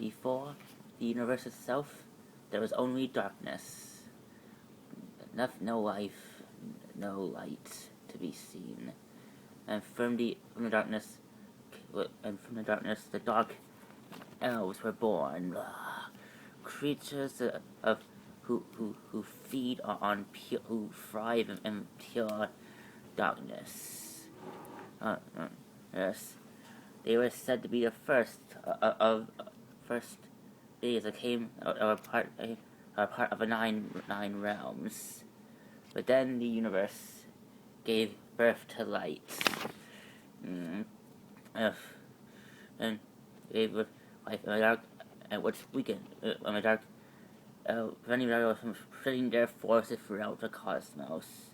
Before the universe itself, there was only darkness. No life, no light to be seen. And from the darkness, the dark elves were born. Creatures who feed on pure, who thrive in pure darkness. Yes, they were said to be the first beings that came are part of the nine realms. But then the universe gave birth to light. And gave birth life in the dark, and what's weakened in the dark, preventing from spreading their forces throughout the cosmos.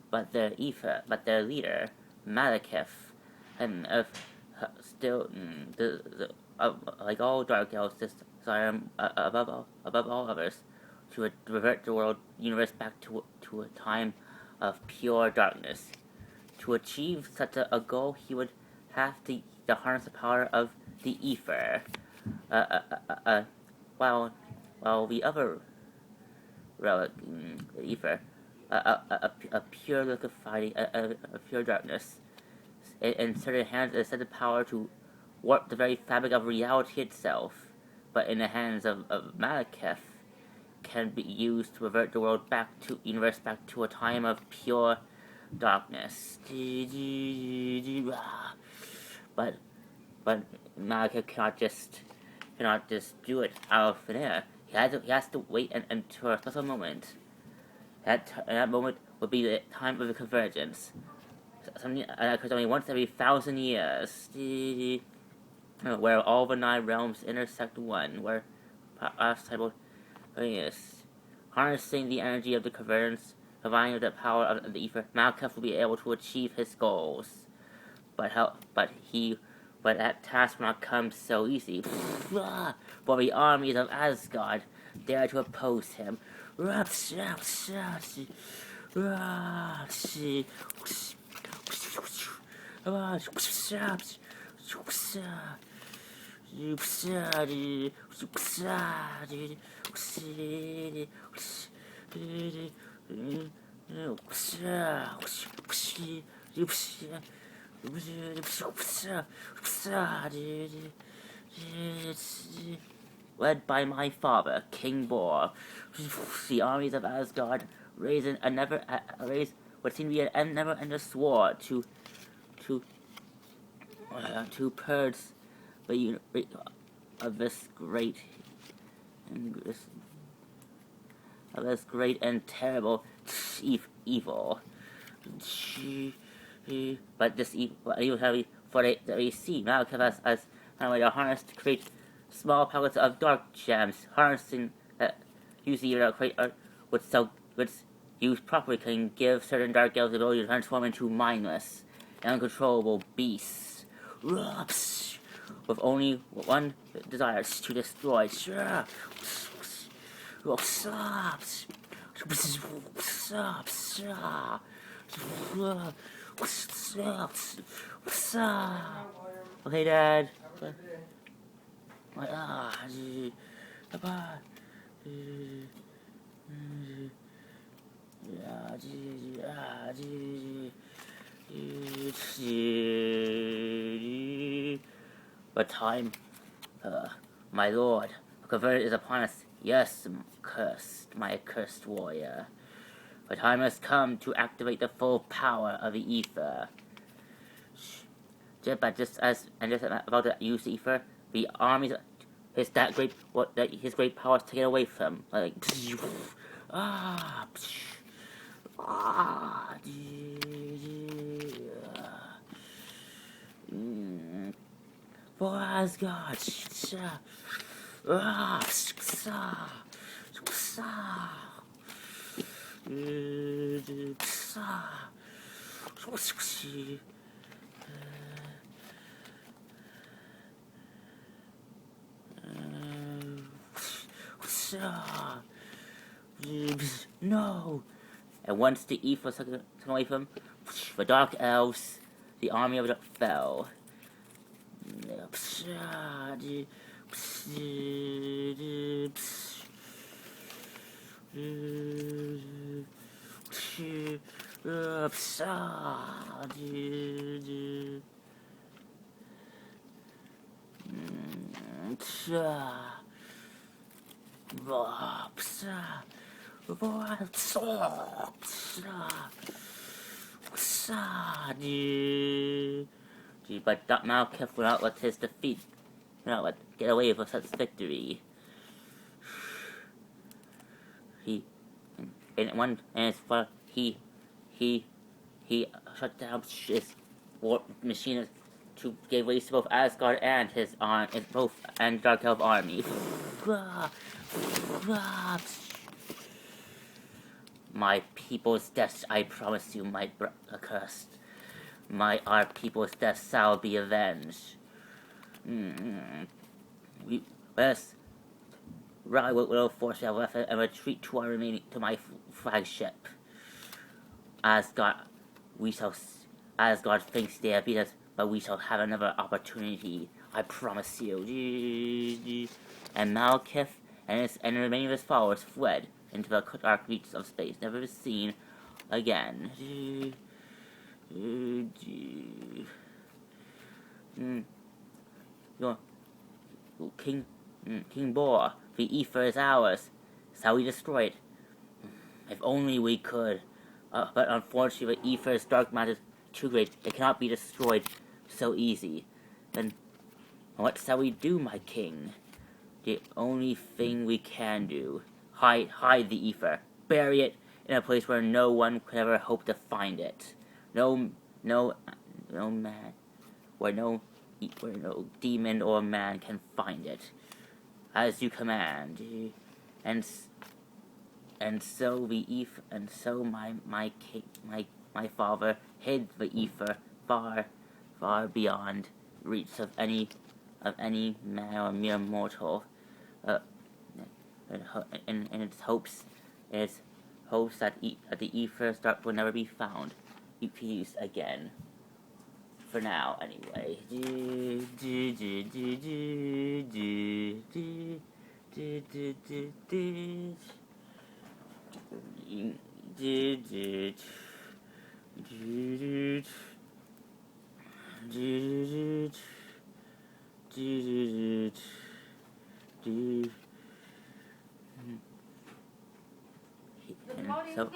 But their leader, Malekith, and still like all dark elves, desire above all others to revert the universe back to a time of pure darkness. To achieve such a goal, he would have to harness the power of the ether. While the other relic, the ether, a pure liquefying, a pure darkness. In certain hands, it has the power to warp the very fabric of reality itself, but in the hands of Malekith, can be used to revert the universe back to a time of pure darkness. But Malekith cannot just do it out of thin air. He has to wait until a special moment. That moment would be the time of the convergence. Something that occurs only once every 1,000 years, where all the 9 realms intersect one, where harnessing the energy of the convergence, combining with the power of the ether, Malekith will be able to achieve his goals. But that task will not come so easy. For the armies of Asgard dare to oppose him. Led by my father, King Bor, the armies of Asgard raise what seemed to be an never-ending war to purge the universe of this great and terrible evil. But this evil heavy for they see Malekith as a way to harness to create small pockets of dark gems, harnessing that usually which used properly can give certain dark elves the ability to transform into mindless and uncontrollable beasts. With only one desire to destroy. Okay, Dad. But time, my lord, the converted is upon us. Yes, my accursed warrior. The time has come to activate the full power of the ether. But just as about to use the ether, the armies, his great power is taken away from him. For Asgard. No! And once the ether was taken away from him, the dark elves, the army of the fell. But Malekith will not let his defeat, will not get away with such victory. He shut down his war machine to give way to both Asgard and both and Dark Elf army. My people's deaths, I promise you, my accursed. Our people's deaths shall be avenged. Let's rally what little force we have left and retreat to my flagship. Asgard thinks they have beat us, but we shall have another opportunity. I promise you. And Malekith and the remaining of his followers fled into the dark reaches of space, never to be seen again. King Bor, the ether is ours. Shall we destroy it? If only we could. But unfortunately, the ether's dark matter is too great. It cannot be destroyed so easy. Then, what shall we do, my king? The only thing we can do: hide the ether, bury it in a place where no one could ever hope to find it. No man, where no demon or man can find it, as you command. And so my father hid the ether far beyond reach of any man or mere mortal, in its hopes that the ether's dark will never be found. Peace again. For now, anyway. So